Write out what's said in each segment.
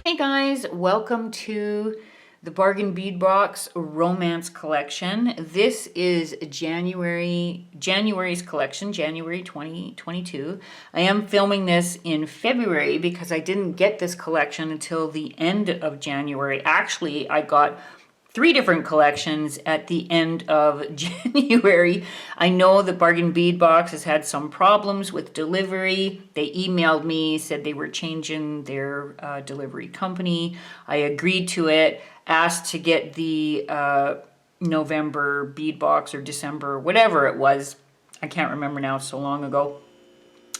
Hey guys, welcome to the Bargain Bead Box Romance Collection. This is January's collection, January 2022. I am filming this in February because I didn't get this collection until the end of January. Actually, I got 3 different collections at the end of January. I know the Bargain Bead Box has had some problems with delivery. They emailed me, said they were changing their delivery company. I agreed to it, asked to get the November bead box or December, whatever it was. I can't remember now, so long ago.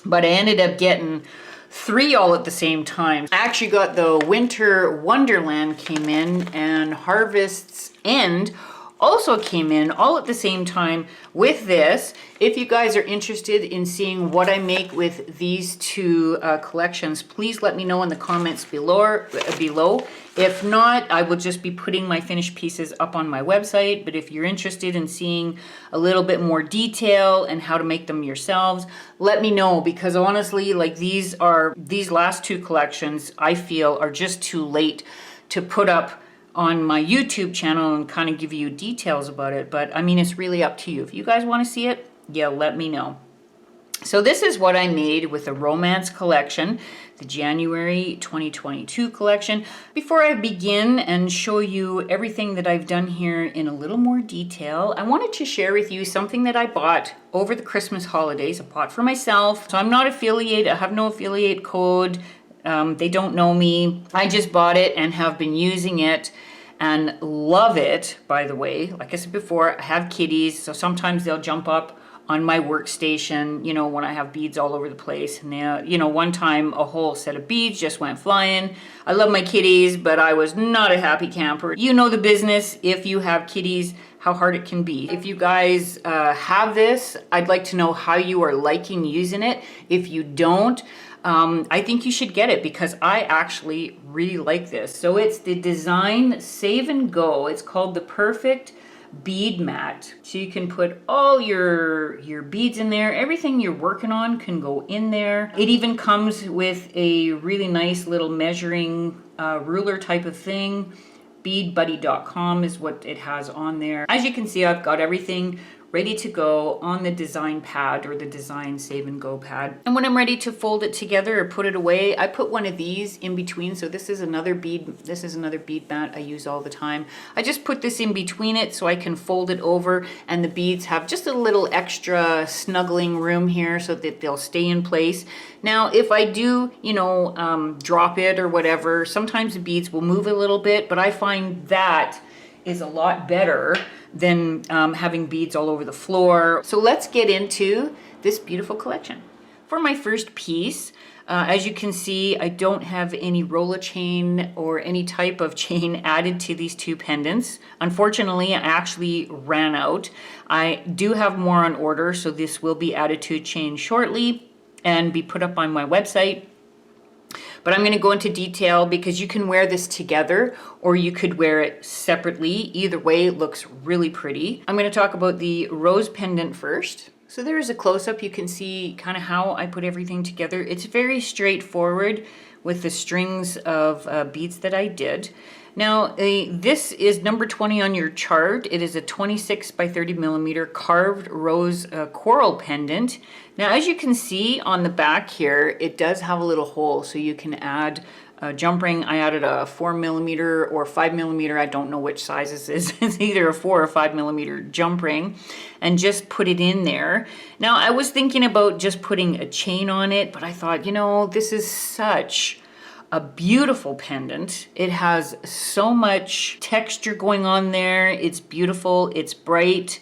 But I ended up getting 3 all at the same time. I actually got the Winter Wonderland came in, and Harvest's End also came in all at the same time with this. If you guys are interested in seeing what I make with these 2 collections, please let me know in the comments below. If not, I will just be putting my finished pieces up on my website. But if you're interested in seeing a little bit more detail and how to make them yourselves, let me know, because honestly, like these last 2 collections, I feel are just too late to put up on my YouTube channel and kind of give you details about it. But I mean, it's really up to you. If you guys want to see it, yeah, let me know. So this is what I made with the Romance collection, the January 2022 collection. Before I begin and show you everything that I've done here in a little more detail, I wanted to share with you something that I bought over the Christmas holidays. I bought for myself. So I'm not affiliate. I have no affiliate code. They don't know me. I just bought it and have been using it and love it, by the way. Like I said before, I have kitties, so sometimes they'll jump up on my workstation, you know, when I have beads all over the place. And you know, one time a whole set of beads just went flying. I love my kitties, but I was not a happy camper. You know the business if you have kitties, how hard it can be. If you guys have this, I'd like to know how you are liking using it. If you don't, I think you should get it because I actually really like this. So it's the Design Save and Go. It's called the Perfect Bead Mat. So you can put all your beads in there. Everything you're working on can go in there. It even comes with a really nice little measuring ruler type of thing. Beadbuddy.com is what it has on there. As you can see, I've got everything ready to go on the design pad or the Design Save and Go pad. And when I'm ready to fold it together or put it away, I put one of these in between. So this is another bead mat I use all the time. I just put this in between it so I can fold it over, and the beads have just a little extra snuggling room here so that they'll stay in place. Now, if I do, you know, drop it or whatever, sometimes the beads will move a little bit, but I find that is a lot better than having beads all over the floor. So let's get into this beautiful collection. For my first piece, as you can see, I don't have any roller chain or any type of chain added to these 2 pendants. Unfortunately, I actually ran out. I do have more on order, so this will be added to a chain shortly and be put up on my website. But I'm going to go into detail because you can wear this together or you could wear it separately. Either way, it looks really pretty. I'm going to talk about the rose pendant first. So there's a close-up. You can see kind of how I put everything together. It's very straightforward with the strings of beads that I did. Now, this is number 20 on your chart. It is a 26 by 30 millimeter carved rose coral pendant. Now, as you can see on the back here, it does have a little hole, so you can add a jump ring. I added a 4 millimeter or 5 millimeter. I don't know which size this is. It's either a 4 or 5 millimeter jump ring, and just put it in there. Now, I was thinking about just putting a chain on it, but I thought, you know, this is such a beautiful pendant. It has so much texture going on there. It's beautiful, it's bright,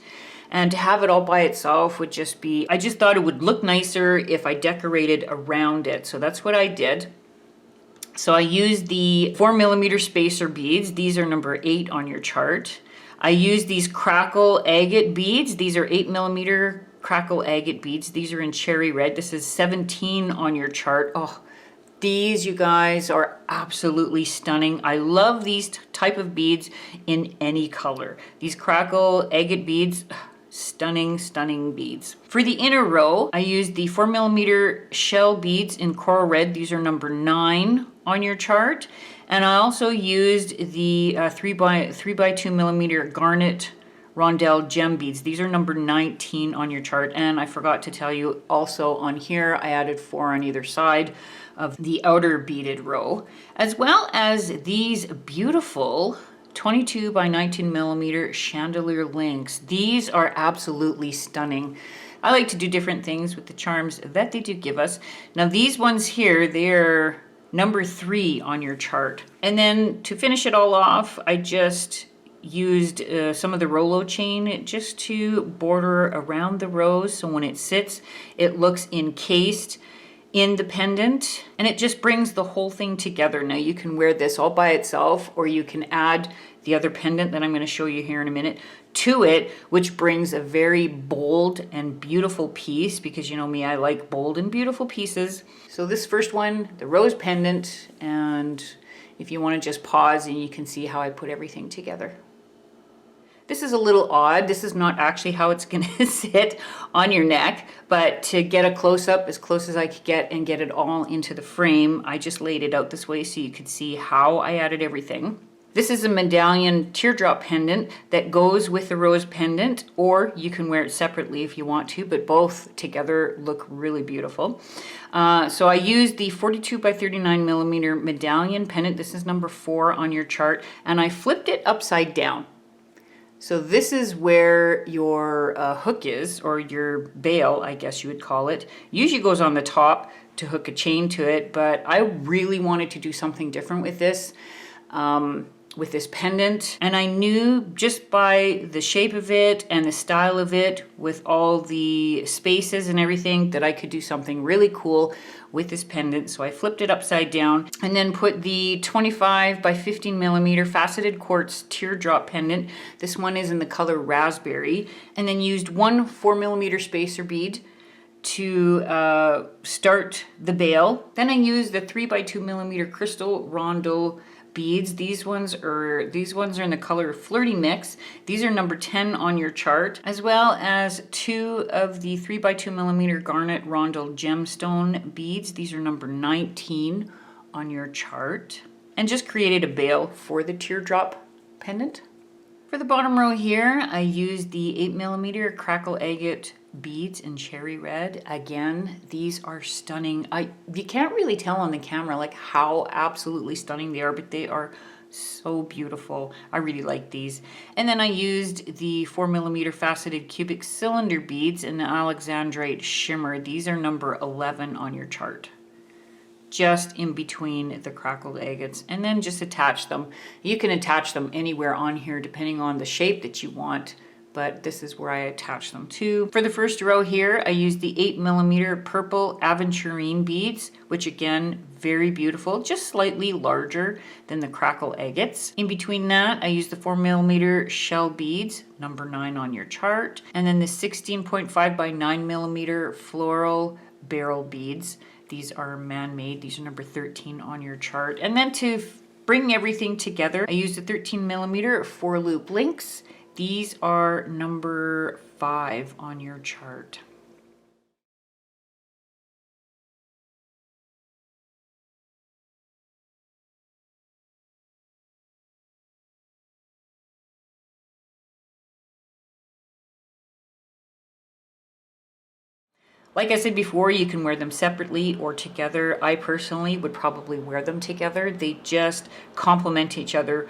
and to have it all by itself would just be, I just thought it would look nicer if I decorated around it. So that's what I did. So I used the 4 millimeter spacer beads. These are number 8 on your chart. I used these crackle agate beads. These are 8 millimeter crackle agate beads. These are in cherry red. This is 17 on your chart. Oh, these, you guys, are absolutely stunning. I love these type of beads in any color. These crackle agate beads, stunning, stunning beads. For the inner row, I used the 4 millimeter shell beads in coral red. These are number 9 on your chart. And I also used the 3x2 millimeter garnet rondelle gem beads. These are number 19 on your chart. And I forgot to tell you also on here, I added 4 on either side of the outer beaded row, as well as these beautiful 22 by 19 millimeter chandelier links. These are absolutely stunning. I like to do different things with the charms that they do give us. Now these ones here, they're number 3 on your chart. And then to finish it all off, I just used some of the Rolo chain just to border around the rose. So when it sits, it looks encased in the pendant, and it just brings the whole thing together. Now you can wear this all by itself, or you can add the other pendant that I'm going to show you here in a minute to it, which brings a very bold and beautiful piece, because you know me, I like bold and beautiful pieces. So this first one, the rose pendant, and if you want to just pause and you can see how I put everything together. This is a little odd. This is not actually how it's going to sit on your neck, but to get a close-up as close as I could get and get it all into the frame, I just laid it out this way so you could see how I added everything. This is a medallion teardrop pendant that goes with the rose pendant, or you can wear it separately if you want to, but both together look really beautiful. So I used the 42 by 39 millimeter medallion pendant. This is number 4 on your chart, and I flipped it upside down. So this is where your hook is, or your bail, I guess you would call it. Usually goes on the top to hook a chain to it, but I really wanted to do something different with this pendant. And I knew just by the shape of it and the style of it, with all the spaces and everything, that I could do something really cool with this pendant. So I flipped it upside down and then put the 25 by 15 millimeter faceted quartz teardrop pendant. This one is in the color raspberry, and then used one 4 millimeter spacer bead to start the bail. Then I used the 3 by 2 millimeter crystal rondo beads. These ones are in the color Flirty Mix. These are number 10 on your chart, as well as 2 of the 3 by 2 millimeter garnet rondelle gemstone beads. These are number 19 on your chart, and just created a bail for the teardrop pendant. For the bottom row here, I used the 8 millimeter crackle agate beads in cherry red. Again, these are stunning. You can't really tell on the camera like how absolutely stunning they are, but they are so beautiful. I really like these. And then I used the 4 millimeter faceted cubic cylinder beads in the Alexandrite shimmer. These are number 11 on your chart, just in between the crackled agates, and then just attach them. You can attach them anywhere on here depending on the shape that you want, but this is where I attach them to. For the first row here, I used the 8 millimeter purple aventurine beads, which again, very beautiful, just slightly larger than the crackle agates. In between that, I used the 4 millimeter shell beads, number 9 on your chart, and then the 16.5 by 9 millimeter floral barrel beads. These are man-made. These are number 13 on your chart. And then to bring everything together, I used the 13 millimeter 4-loop links. These are number 5 on your chart. Like I said before, you can wear them separately or together. I personally would probably wear them together. They just complement each other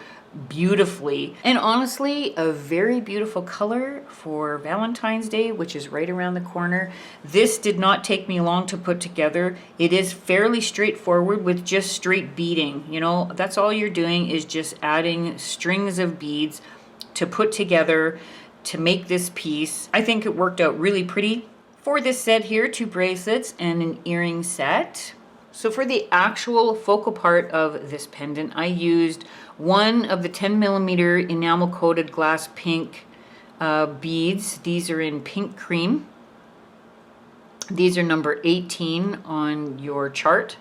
beautifully. And honestly, a very beautiful color for Valentine's Day, which is right around the corner. This did not take me long to put together. It is fairly straightforward with just straight beading. You know, that's all you're doing, is just adding strings of beads to put together to make this piece. I think it worked out really pretty. For this set here, 2 bracelets and an earring set. So for the actual focal part of this pendant, I used one of the 10 millimeter enamel coated glass pink beads. These are in pink cream. These are number 18 on your chart.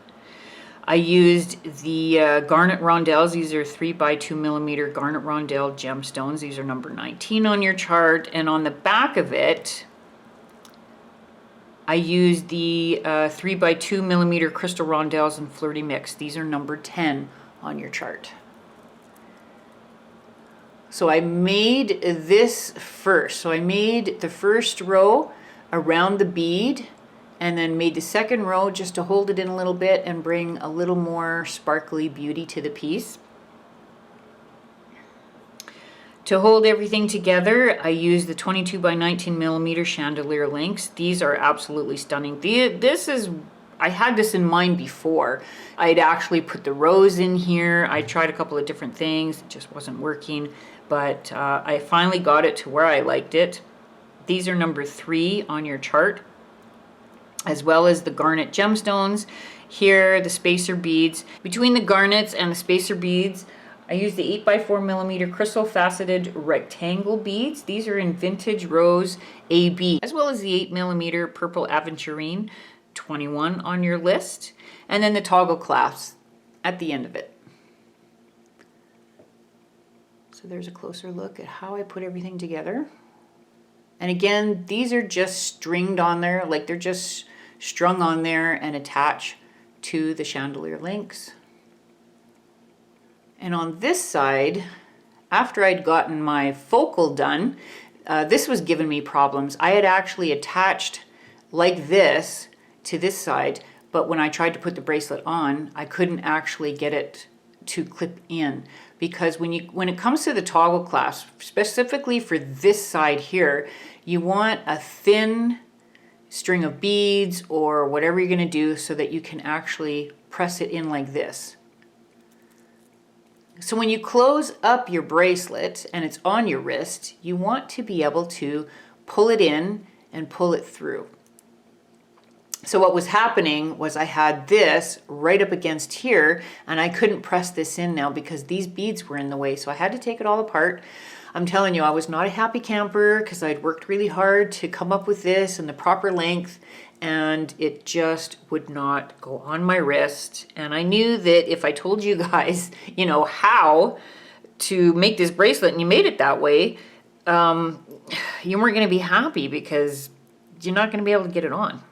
I used the garnet rondelles. These are 3 by 2 millimeter garnet rondelle gemstones. These are number 19 on your chart. And on the back of it, I used the 3x2 millimeter crystal rondelles in Flirty Mix. These are number 10 on your chart. So I made this first. So I made the first row around the bead and then made the second row just to hold it in a little bit and bring a little more sparkly beauty to the piece. To hold everything together, I used the 22 by 19 millimeter chandelier links. These are absolutely stunning. I had this in mind before. I'd actually put the rose in here. I tried a couple of different things. It just wasn't working. But I finally got it to where I liked it. These are number 3 on your chart, as well as the garnet gemstones. Here, the spacer beads. Between the garnets and the spacer beads, I used the 8x4 millimeter crystal faceted rectangle beads. These are in Vintage Rose AB, as well as the 8 millimeter purple aventurine, 21 on your list. And then the toggle clasps at the end of it. So there's a closer look at how I put everything together. And again, these are just stringed on there, like they're just strung on there and attached to the chandelier links. And on this side, after I'd gotten my focal done, this was giving me problems. I had actually attached like this to this side, but when I tried to put the bracelet on, I couldn't actually get it to clip in, because when it comes to the toggle clasp, specifically for this side here, you want a thin string of beads or whatever you're going to do so that you can actually press it in like this. So when you close up your bracelet and it's on your wrist, you want to be able to pull it in and pull it through. So what was happening was I had this right up against here and I couldn't press this in now because these beads were in the way. So I had to take it all apart. I'm telling you, I was not a happy camper because I'd worked really hard to come up with this and the proper length, and it just would not go on my wrist. And I knew that if I told you guys, you know, how to make this bracelet and you made it that way, you weren't going to be happy because you're not going to be able to get it on.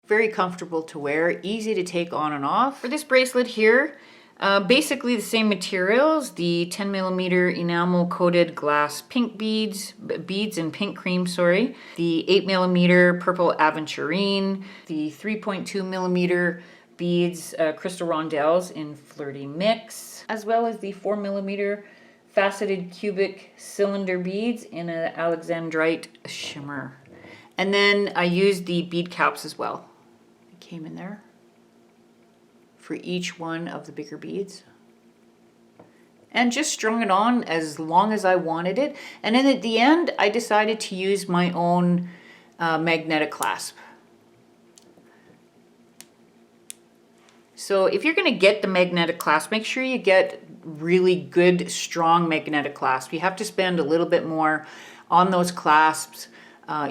Very comfortable to wear, easy to take on and off. For this bracelet here, basically the same materials, the 10 millimeter enamel coated glass pink beads in pink cream, sorry, the 8 millimeter purple aventurine, the 3.2 millimeter beads, crystal rondelles in Flirty Mix, as well as the 4 millimeter faceted cubic cylinder beads in an alexandrite shimmer. And then I used the bead caps as well. It came in there for each one of the bigger beads. And just strung it on as long as I wanted it. And then at the end, I decided to use my own magnetic clasp. So if you're gonna get the magnetic clasp, make sure you get really good, strong magnetic clasp. You have to spend a little bit more on those clasps.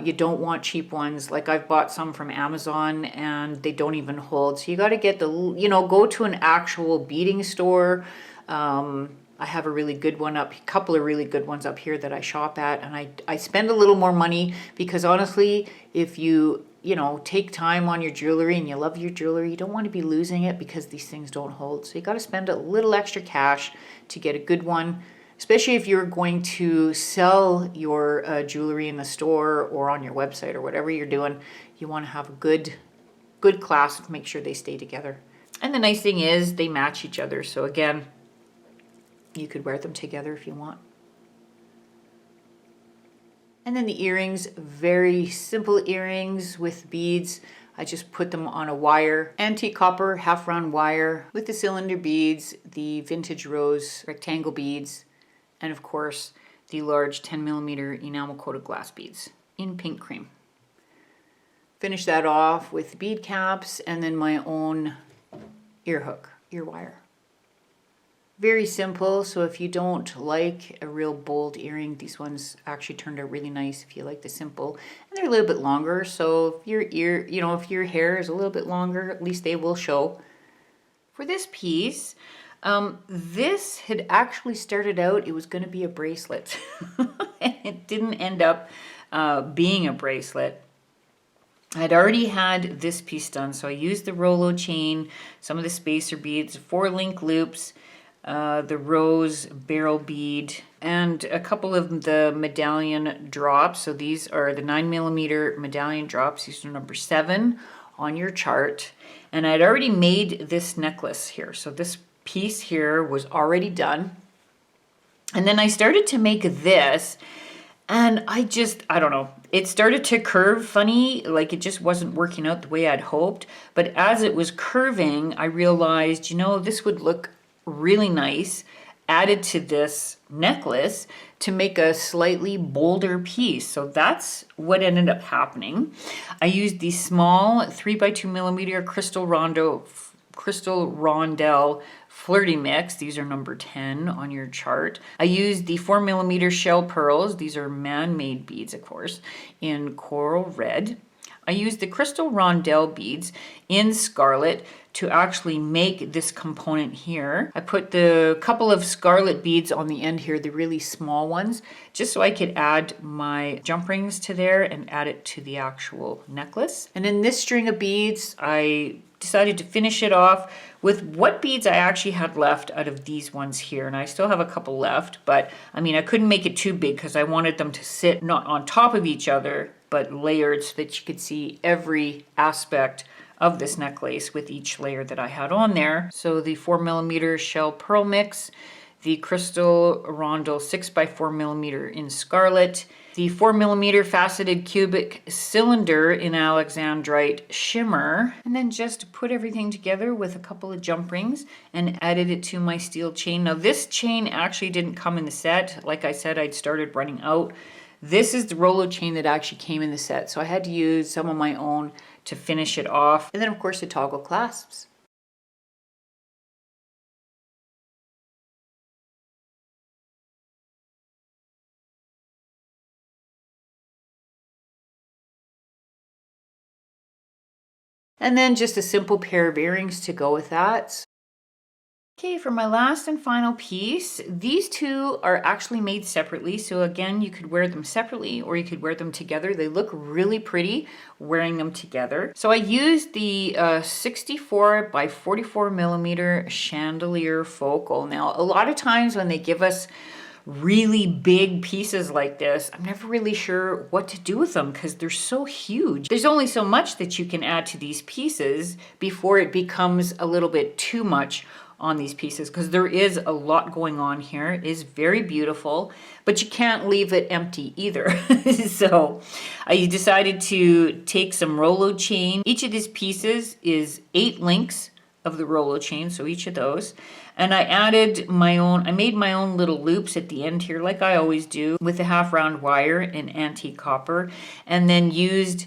You don't want cheap ones. Like I've bought some from Amazon and they don't even hold. So you got to get the, you know, go to an actual beading store. I have a really good one a couple of really good ones up here that I shop at, and I spend a little more money because honestly, if you know, take time on your jewelry and you love your jewelry, you don't want to be losing it because these things don't hold. So you got to spend a little extra cash to get a good one. Especially if you're going to sell your jewelry in the store or on your website or whatever you're doing, you want to have a good clasp, make sure they stay together. And the nice thing is they match each other. So again, you could wear them together if you want. And then the earrings, very simple earrings with beads. I just put them on a wire, antique copper, half round wire with the cylinder beads, the Vintage Rose rectangle beads, and of course, the large 10 millimeter enamel coated glass beads in pink cream. Finish that off with bead caps and then my own ear hook, ear wire. Very simple, so if you don't like a real bold earring, these ones actually turned out really nice if you like the simple. And they're a little bit longer, so if your ear, you know, if your hair is a little bit longer, at least they will show. For this piece, this had actually started out, it was going to be a bracelet. It didn't end up being a bracelet. I'd already had this piece done, so I used the Rolo chain, some of the spacer beads, 4 link loops, the rose barrel bead, and a couple of the medallion drops. So these are the 9mm medallion drops. These are number 7 on your chart. And I'd already made this necklace here. So this piece here was already done. And then I started to make this, and I don't know, it started to curve funny, like it just wasn't working out the way I'd hoped. But as it was curving, I realized, you know, this would look really nice added to this necklace to make a slightly bolder piece. So that's what ended up happening. I used the small 3x2mm crystal rondelle flirty mix. These are number 10 on your chart. I used the 4mm shell pearls. These are man-made beads, of course, in coral red. I used the crystal rondelle beads in scarlet to actually make this component here. I put the couple of scarlet beads on the end here, the really small ones, just so I could add my jump rings to there and add it to the actual necklace. And in this string of beads, I decided to finish it off with what beads I actually had left out of these ones here. And I still have a couple left, but I mean, I couldn't make it too big because I wanted them to sit not on top of each other, but layered so that you could see every aspect of this necklace with each layer that I had on there. So the 4mm shell pearl mix, the crystal rondelle 6x4mm in scarlet, the 4mm faceted cubic cylinder in alexandrite shimmer, and then just put everything together with a couple of jump rings and added it to my steel chain. Now this chain actually didn't come in the set. Like I said, I'd started running out. This is the Rolo chain that actually came in the set, so I had to use some of my own to finish it off. And then of course the toggle clasps. And then just a simple pair of earrings to go with that. Okay, for my last and final piece, these two are actually made separately. So again, you could wear them separately or you could wear them together. They look really pretty wearing them together. So I used the 64x44mm chandelier focal. Now, a lot of times when they give us really big pieces like this, I'm never really sure what to do with them because they're so huge. There's only so much that you can add to these pieces before it becomes a little bit too much on these pieces, because there is a lot going on here. It is very beautiful, but you can't leave it empty either. So I decided to take some Rolo chain. Each of these pieces is 8 links of the Rolo chain, so each of those. And I added my own, I made my own little loops at the end here, like I always do, with a half round wire in antique copper, and then used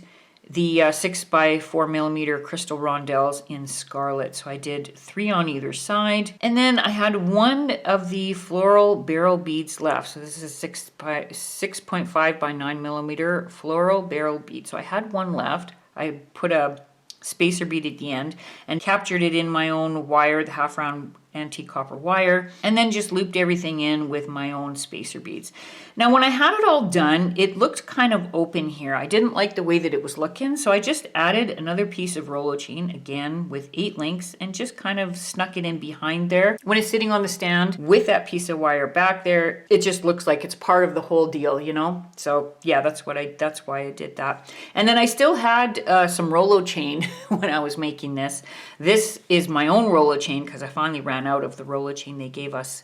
the 6x4mm crystal rondelles in scarlet. So I did 3 on either side. And then I had one of the floral barrel beads left. So this is a 6.5x9mm floral barrel bead. So I had one left. I put a spacer bead at the end and captured it in my own wire, the half round antique copper wire, and then just looped everything in with my own spacer beads. Now when I had it all done, it looked kind of open here. I didn't like the way that it was looking, so I just added another piece of Rolo chain, again with 8 links, and just kind of snuck it in behind there. When it's sitting on the stand with that piece of wire back there, it just looks like it's part of the whole deal, you know? So yeah, that's why I did that. And then I still had some Rolo chain when I was making this. This is my own Rolo chain because I finally ran out of the Rolo chain they gave us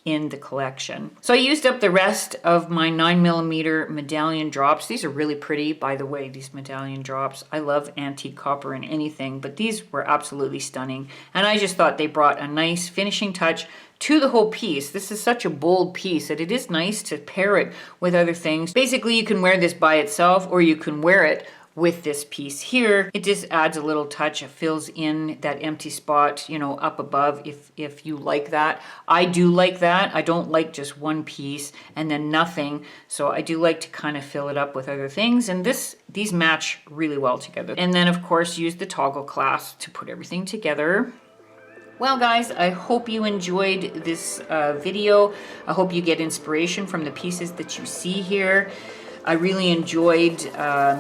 in the collection. So I used up the rest of my 9mm medallion drops. These are really pretty, by the way, these medallion drops. I love antique copper in anything, but these were absolutely stunning. And I just thought they brought a nice finishing touch to the whole piece. This is such a bold piece that it is nice to pair it with other things. Basically, you can wear this by itself or you can wear it with this piece here. It just adds a little touch. It fills in that empty spot, you know, up above if you like that. I do like that. I don't like just one piece and then nothing. So I do like to kind of fill it up with other things, and these match really well together. And then of course use the toggle clasp to put everything together. Well guys, I hope you enjoyed this video. I hope you get inspiration from the pieces that you see here. I really enjoyed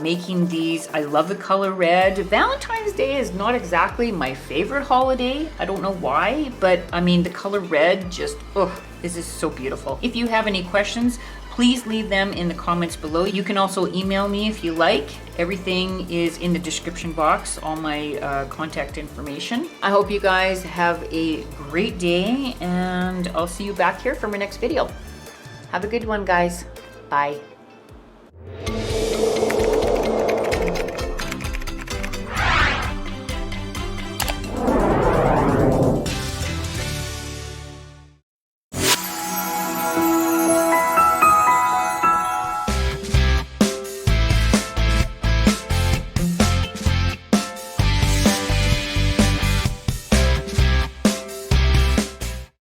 making these. I love the color red. Valentine's Day is not exactly my favorite holiday. I don't know why, but I mean the color red just, this is so beautiful. If you have any questions, please leave them in the comments below. You can also email me if you like. Everything is in the description box, all my contact information. I hope you guys have a great day, and I'll see you back here for my next video. Have a good one, guys. Bye.